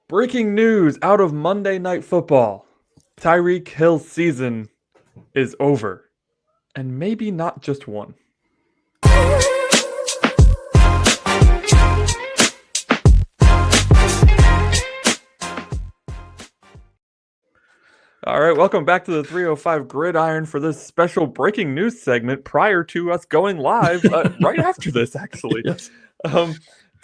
Breaking news out of Monday Night Football. Tyreek Hill's season is over. And maybe not just one. All right, welcome back to the 305 Gridiron for this special breaking news segment prior to us going live right after this, actually. Yes.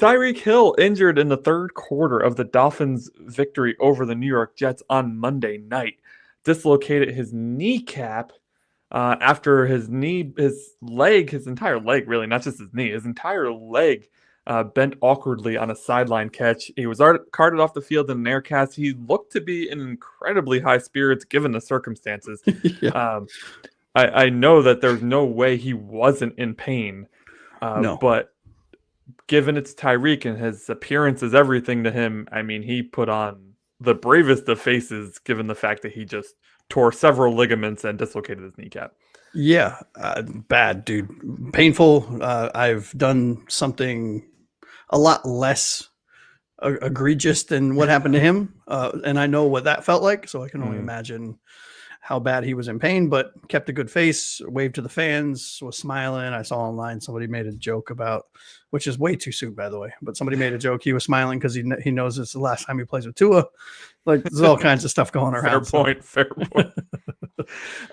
Tyreek Hill injured in the third quarter of the Dolphins' victory over the New York Jets on Monday night. Dislocated his kneecap after his entire leg, really, not just his knee, his entire leg bent awkwardly on a sideline catch. He was carted off the field in an air cast. He looked to be in incredibly high spirits given the circumstances. Yeah. I know that there's no way he wasn't in pain, No. but given it's Tyreek and his appearance is everything to him, I mean, he put on the bravest of faces given the fact that he just tore several ligaments and dislocated his kneecap. Yeah, bad, dude. Painful. I've done something a lot less egregious than what happened to him, and I know what that felt like, so I can only imagine how bad he was in pain, but kept a good face, waved to the fans, was smiling. I saw online somebody made a joke about, which is way too soon, by the way, but somebody made a joke. He was smiling because he knows it's the last time he plays with Tua. Like, there's all kinds of stuff going around. Fair point.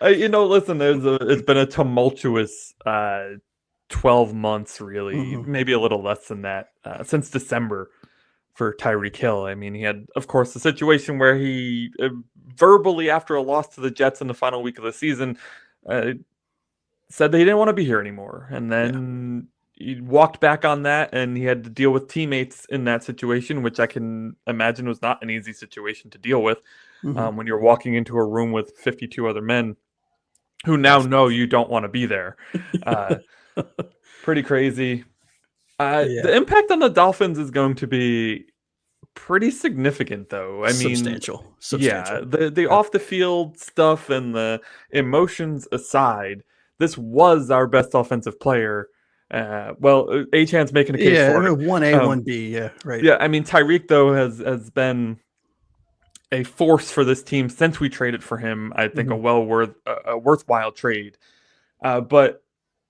Listen, it's been a tumultuous 12 months, really, maybe a little less than that, since December for Tyreek Hill. I mean, he had, of course, the situation where he verbally, after a loss to the Jets in the final week of the season, said that he didn't want to be here anymore. And then he walked back on that, and he had to deal with teammates in that situation, which I can imagine was not an easy situation to deal with when you're walking into a room with 52 other men who now know you don't want to be there. Pretty crazy. The impact on the Dolphins is going to be pretty significant, though. I mean, substantial. Yeah, the off the field stuff and the emotions aside, this was our best offensive player. Achan's making a case for it. 1A, 1B, yeah, right. Yeah, I mean, Tyreek, though, has been a force for this team since we traded for him. I think a worthwhile trade. But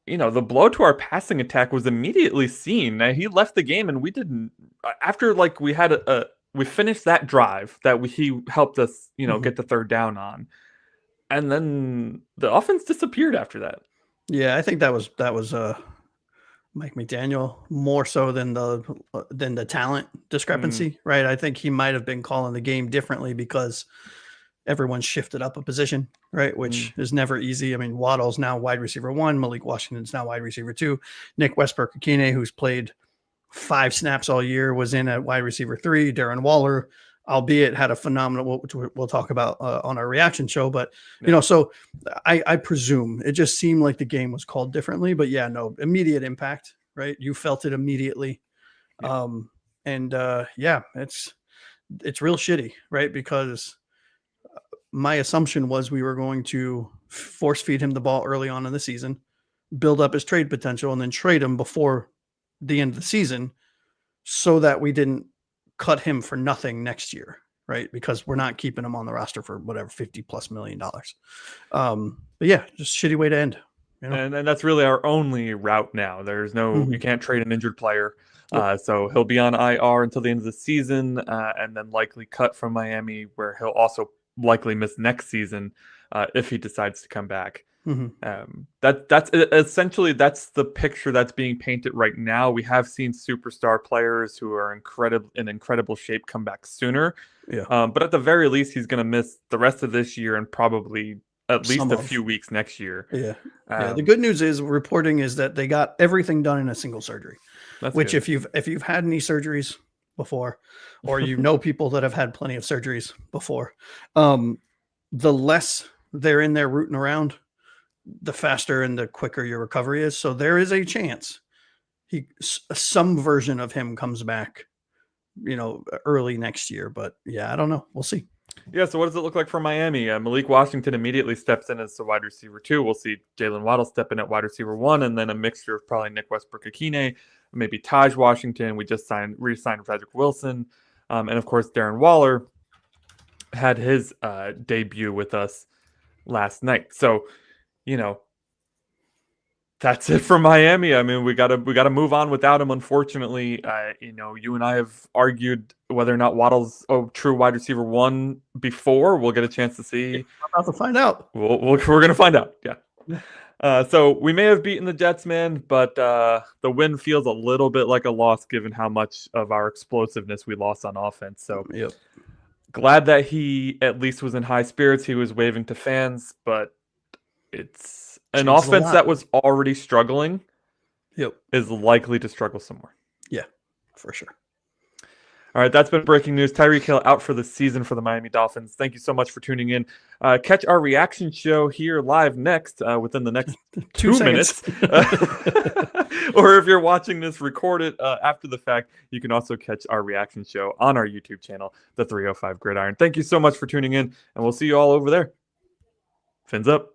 the blow to our passing attack was immediately seen. He left the game, and we didn't. After we finished that drive that he helped us, get the third down on, and then the offense disappeared after that. Yeah, I think that was Mike McDaniel more so than the talent discrepancy, right? I think he might have been calling the game differently because everyone's shifted up a position, right? Which is never easy. I mean, Waddle's now wide receiver 1, Malik Washington's now wide receiver 2, Nick Westbrook-Ikhine, who's played 5 snaps all year, was in at wide receiver 3, Darren Waller, albeit had a phenomenal, which we'll talk about on our reaction show. But, so I presume it just seemed like the game was called differently, but immediate impact, right? You felt it immediately. Yeah. It's real shitty, right? Because my assumption was we were going to force feed him the ball early on in the season, build up his trade potential, and then trade him before the end of the season so that we didn't cut him for nothing next year, right? Because we're not keeping him on the roster for whatever, $50+ million. But yeah, just shitty way to end. And that's really our only route now. There's no, you can't trade an injured player. So he'll be on IR until the end of the season, and then likely cut from Miami, where he'll also likely miss next season if he decides to come back. That's essentially the picture that's being painted right now. We have seen superstar players who are in incredible shape come back sooner. But at the very least, he's going to miss the rest of this year and probably at least a few weeks next year. The good news is reporting is that they got everything done in a single surgery. Which good. if you've had knee surgeries before, or people that have had plenty of surgeries before, the less they're in there rooting around, the faster and the quicker your recovery is. So there is a chance some version of him comes back, early next year. But I don't know. We'll see. Yeah, so what does it look like for Miami? Malik Washington immediately steps in as the wide receiver 2. We'll see Jaylen Waddle step in at wide receiver 1, and then a mixture of probably Nick Westbrook-Ikhine, maybe Taj Washington. We just re-signed Frederick Wilson. And of course, Darren Waller had his debut with us last night. So, that's it for Miami. I mean, we gotta move on without him. Unfortunately, you and I have argued whether or not Waddle's a true wide receiver one before. We'll get a chance to see. We're about to find out. We're gonna find out. Yeah. So we may have beaten the Jets, man, but the win feels a little bit like a loss given how much of our explosiveness we lost on offense. So glad that he at least was in high spirits. He was waving to fans, but it's an offense that was already struggling is likely to struggle some more. Yeah, for sure. All right, that's been breaking news. Tyreek Hill out for the season for the Miami Dolphins. Thank you so much for tuning in. Catch our reaction show here live next within the next 2 minutes. Or if you're watching this recorded after the fact, you can also catch our reaction show on our YouTube channel, the 305 Gridiron. Thank you so much for tuning in, and we'll see you all over there. Fins up.